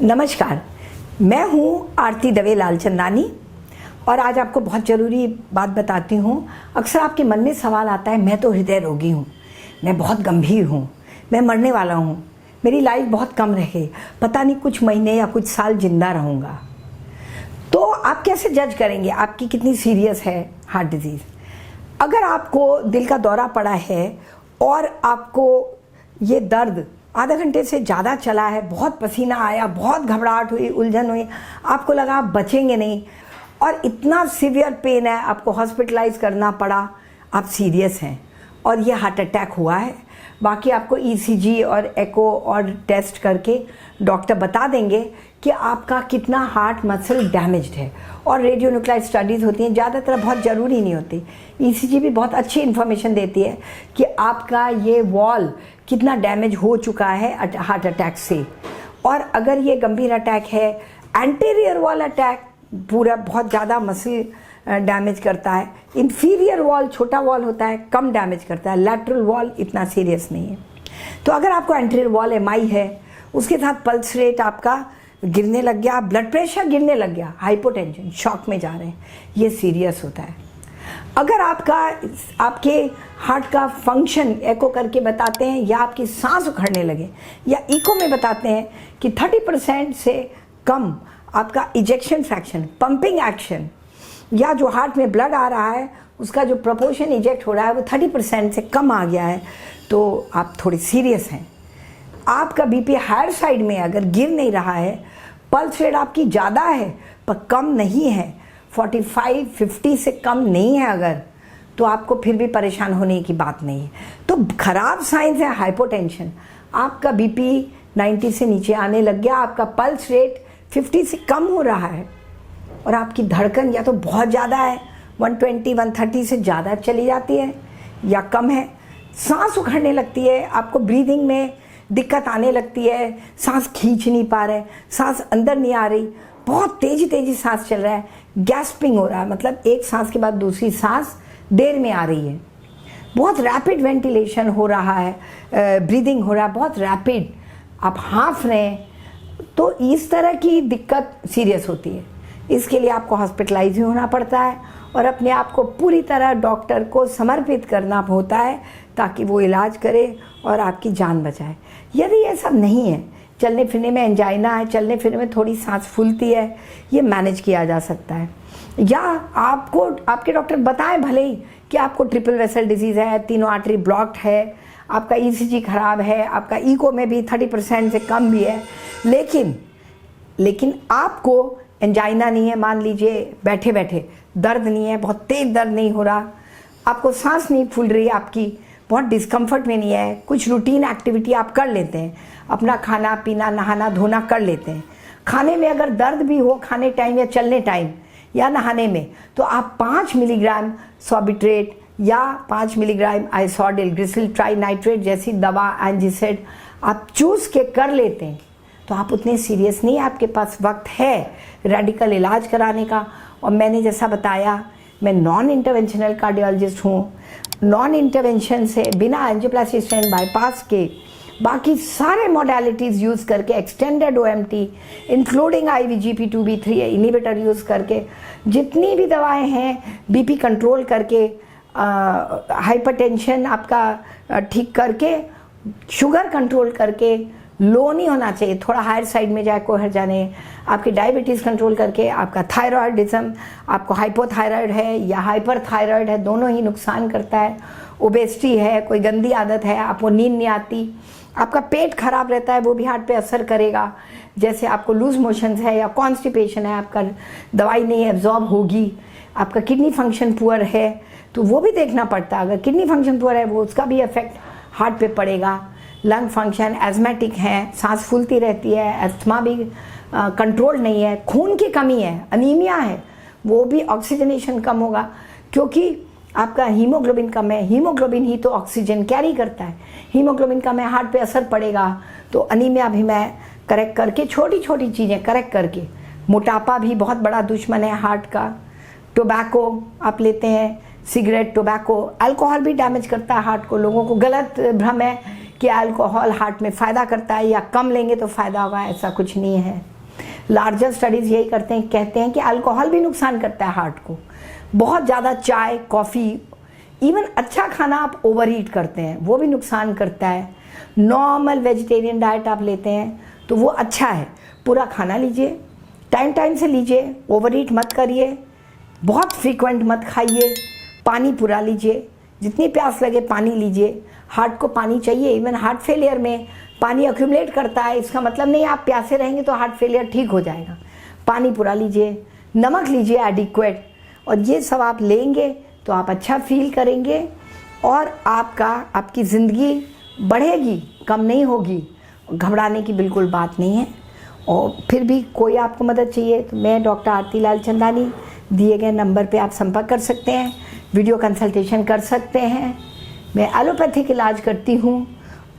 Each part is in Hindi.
नमस्कार, मैं हूँ आरती दवे लालचंदानी और आज आपको बहुत ज़रूरी बात बताती हूँ। अक्सर आपके मन में सवाल आता है, मैं तो हृदय रोगी हूँ, मैं बहुत गंभीर हूँ, मैं मरने वाला हूँ, मेरी लाइफ बहुत कम रहे, पता नहीं कुछ महीने या कुछ साल जिंदा रहूँगा। तो आप कैसे जज करेंगे आपकी कितनी सीरियस है हार्ट डिजीज़? अगर आपको दिल का दौरा पड़ा है और आपको ये दर्द आधा घंटे से ज़्यादा चला है, बहुत पसीना आया, बहुत घबराहट हुई, उलझन हुई, आपको लगा आप बचेंगे नहीं और इतना सीवियर पेन है, आपको हॉस्पिटलाइज करना पड़ा, आप सीरियस हैं और ये हार्ट अटैक हुआ है। बाकी आपको ईसीजी और एको और टेस्ट करके डॉक्टर बता देंगे कि आपका कितना हार्ट मसल डैमेज्ड है। और रेडियो न्यूक्लाइड स्टडीज़ होती हैं, ज़्यादातर बहुत ज़रूरी नहीं होती। ईसीजी भी बहुत अच्छी इन्फॉर्मेशन देती है कि आपका ये वॉल कितना डैमेज हो चुका है हार्ट अटैक से। और अगर ये गंभीर अटैक है, एंटीरियर वॉल अटैक पूरा बहुत ज़्यादा मसल डैमेज करता है, इंफीरियर वॉल छोटा वॉल होता है, कम डैमेज करता है, लैटरल वॉल इतना सीरियस नहीं है। तो अगर आपको एंटीरियर वॉल एमआई है, उसके साथ पल्स रेट आपका गिरने लग गया, ब्लड प्रेशर गिरने लग गया, हाइपोटेंशन, शॉक में जा रहे हैं, ये सीरियस होता है। अगर आपके हार्ट का फंक्शन एको करके बताते हैं या आपकी सांस उखड़ने लगे या इको में बताते हैं कि 30% से कम आपका इजेक्शन फ्रैक्शन, पंपिंग एक्शन या जो हार्ट में ब्लड आ रहा है उसका जो प्रोपोर्शन इजेक्ट हो रहा है वो 30% से कम आ गया है, तो आप थोड़े सीरियस हैं। आपका बीपी हायर साइड में अगर गिर नहीं रहा है, पल्स रेट आपकी ज़्यादा है पर कम नहीं है, 45-50 से कम नहीं है अगर, तो आपको फिर भी परेशान होने की बात नहीं है। तो खराब साइंस है हाइपोटेंशन, आपका बीपी 90 से नीचे आने लग गया, आपका पल्स रेट 50 से कम हो रहा है और आपकी धड़कन या तो बहुत ज़्यादा है, 120-130 से ज़्यादा चली जाती है या कम है, सांस उखड़ने लगती है, आपको ब्रीदिंग में दिक्कत आने लगती है, सांस खींच नहीं पा रहे, सांस अंदर नहीं आ रही, बहुत तेज़ी सांस चल रहा है, गैस्पिंग हो रहा है, मतलब एक सांस के बाद दूसरी सांस देर में आ रही है, बहुत रैपिड वेंटिलेशन हो रहा है, ब्रीदिंग हो रहा है बहुत रैपिड, आप हाँफ रहे हैं, तो इस तरह की दिक्कत सीरियस होती है। इसके लिए आपको हॉस्पिटलाइज भी होना पड़ता है और अपने आप को पूरी तरह डॉक्टर को समर्पित करना होता है ताकि वो इलाज करे और आपकी जान बचाए। यदि ये सब नहीं है, चलने फिरने में एंजाइना है, चलने फिरने में थोड़ी सांस फूलती है, ये मैनेज किया जा सकता है। या आपको आपके डॉक्टर बताएं भले ही कि आपको ट्रिपल वेसल डिजीज़ है, तीनों आर्टरी ब्लॉक्ड है, आपका ईसीजी खराब है, आपका इको में भी 30% से कम भी है, लेकिन आपको एंजाइना नहीं है, मान लीजिए बैठे बैठे दर्द नहीं है, बहुत तेज दर्द नहीं हो रहा, आपको सांस नहीं फूल रही, आपकी बहुत डिस्कम्फर्ट में नहीं है, कुछ रूटीन एक्टिविटी आप कर लेते हैं, अपना खाना पीना नहाना धोना कर लेते हैं, खाने में अगर दर्द भी हो खाने टाइम या चलने टाइम या नहाने में, तो आप 5 मिलीग्राम सॉर्बिट्रेट या 5 मिलीग्राम आइसोडिल ग्लिसरॉल ट्राइनाइट्रेट जैसी दवा एंजिसेड आप चूस के कर लेते हैं, तो आप उतने सीरियस नहीं, आपके पास वक्त है रेडिकल इलाज कराने का। और मैंने जैसा बताया, मैं नॉन इंटरवेंशनल कार्डियोलॉजिस्ट हूँ, नॉन इंटरवेंशन से बिना एंजियोप्लास्टी स्टेंट बाईपास के बाकी सारे मॉडलिटीज़ यूज़ करके, extended OMT including IVGP2B3 inhibitor use करके, जितनी भी दवाएं हैं बीपी कंट्रोल करके, हाइपरटेंशन आपका ठीक करके, शुगर कंट्रोल करके, लो नहीं होना चाहिए, थोड़ा हायर साइड में जाए कोई हर जाने, आपकी डायबिटीज़ कंट्रोल करके, आपका थायराइडिज्म, आपको हाइपोथायराइड है या हाइपरथायराइड है, दोनों ही नुकसान करता है, ओबेसिटी है, कोई गंदी आदत है, आपको नींद नहीं आती, आपका पेट खराब रहता है, वो भी हार्ट पे असर करेगा, जैसे आपको लूज मोशंस है या कॉन्स्टिपेशन है, आपका दवाई नहीं एब्जॉर्ब होगी, आपका किडनी फंक्शन पुअर है तो वो भी देखना पड़ता है, अगर किडनी फंक्शन पुअर है वो उसका भी इफेक्ट हार्ट पे पड़ेगा, लंग फंक्शन, एजमेटिक हैं, सांस फूलती रहती है, एस्थमा भी कंट्रोल नहीं है, खून की कमी है, अनीमिया है, वो भी ऑक्सीजनेशन कम होगा क्योंकि आपका हीमोग्लोबिन कम है, हीमोग्लोबिन ही तो ऑक्सीजन कैरी करता है, हीमोग्लोबिन कम है, हार्ट पे असर पड़ेगा, तो अनीमिया भी मैं करेक्ट करके, छोटी छोटी चीज़ें करेक्ट करके, मोटापा भी बहुत बड़ा दुश्मन है हार्ट का, टोबैको आप लेते हैं, सिगरेट, टोबैको, अल्कोहल भी डैमेज करता है हार्ट को, लोगों को गलत भ्रम है कि अल्कोहल हार्ट में फ़ायदा करता है या कम लेंगे तो फ़ायदा होगा, ऐसा कुछ नहीं है। लार्जर स्टडीज़ यही कहते हैं कि अल्कोहल भी नुकसान करता है हार्ट को। बहुत ज़्यादा चाय, कॉफ़ी, इवन अच्छा खाना आप ओवर ईट करते हैं वो भी नुकसान करता है। नॉर्मल वेजिटेरियन डाइट आप लेते हैं तो वो अच्छा है। पूरा खाना लीजिए, टाइम टाइम से लीजिए, ओवर ईट मत करिए, बहुत फ्रीक्वेंट मत खाइए, पानी पूरा लीजिए, जितनी प्यास लगे पानी लीजिए। हार्ट को पानी चाहिए। इवन हार्ट फेलियर में पानी अक्यूमुलेट करता है, इसका मतलब नहीं आप प्यासे रहेंगे तो हार्ट फेलियर ठीक हो जाएगा। पानी पूरा लीजिए, नमक लीजिए एडिक्वेट, और ये सब आप लेंगे तो आप अच्छा फील करेंगे और आपकी ज़िंदगी बढ़ेगी, कम नहीं होगी। घबराने की बिल्कुल बात नहीं है। और फिर भी कोई आपको मदद चाहिए तो मैं डॉक्टर आरती लालचंदानी दिए गए नंबर पे आप संपर्क कर सकते हैं, वीडियो कंसल्टेशन कर सकते हैं। मैं एलोपैथिक इलाज करती हूँ,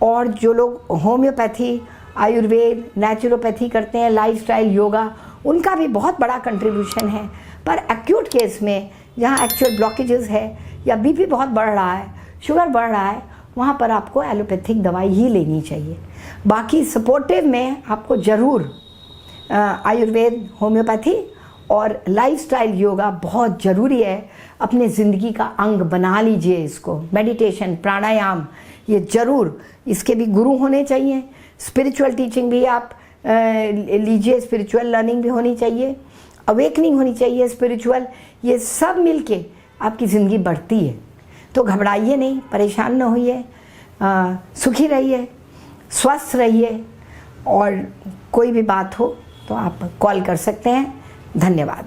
और जो लोग होम्योपैथी, आयुर्वेद, नेचुरोपैथी करते हैं, लाइफस्टाइल योगा, उनका भी बहुत बड़ा कंट्रीब्यूशन है। पर एक्यूट केस में जहाँ एक्चुअल ब्लॉकेजेस है या बीपी बहुत बढ़ रहा है, शुगर बढ़ रहा है, वहाँ पर आपको एलोपैथिक दवाई ही लेनी चाहिए। बाकी सपोर्टिव में आपको ज़रूर आयुर्वेद, होम्योपैथी और लाइफस्टाइल योगा बहुत ज़रूरी है। अपने ज़िंदगी का अंग बना लीजिए इसको। मेडिटेशन, प्राणायाम, ये ज़रूर, इसके भी गुरु होने चाहिए। स्पिरिचुअल टीचिंग भी आप लीजिए, स्पिरिचुअल लर्निंग भी होनी चाहिए, अवेकनिंग होनी चाहिए स्पिरिचुअल। ये सब मिलके आपकी ज़िंदगी बढ़ती है। तो घबराइए नहीं, परेशान न होइए, सुखी रहिए, स्वस्थ रहिए, और कोई भी बात हो तो आप कॉल कर सकते हैं। धन्यवाद।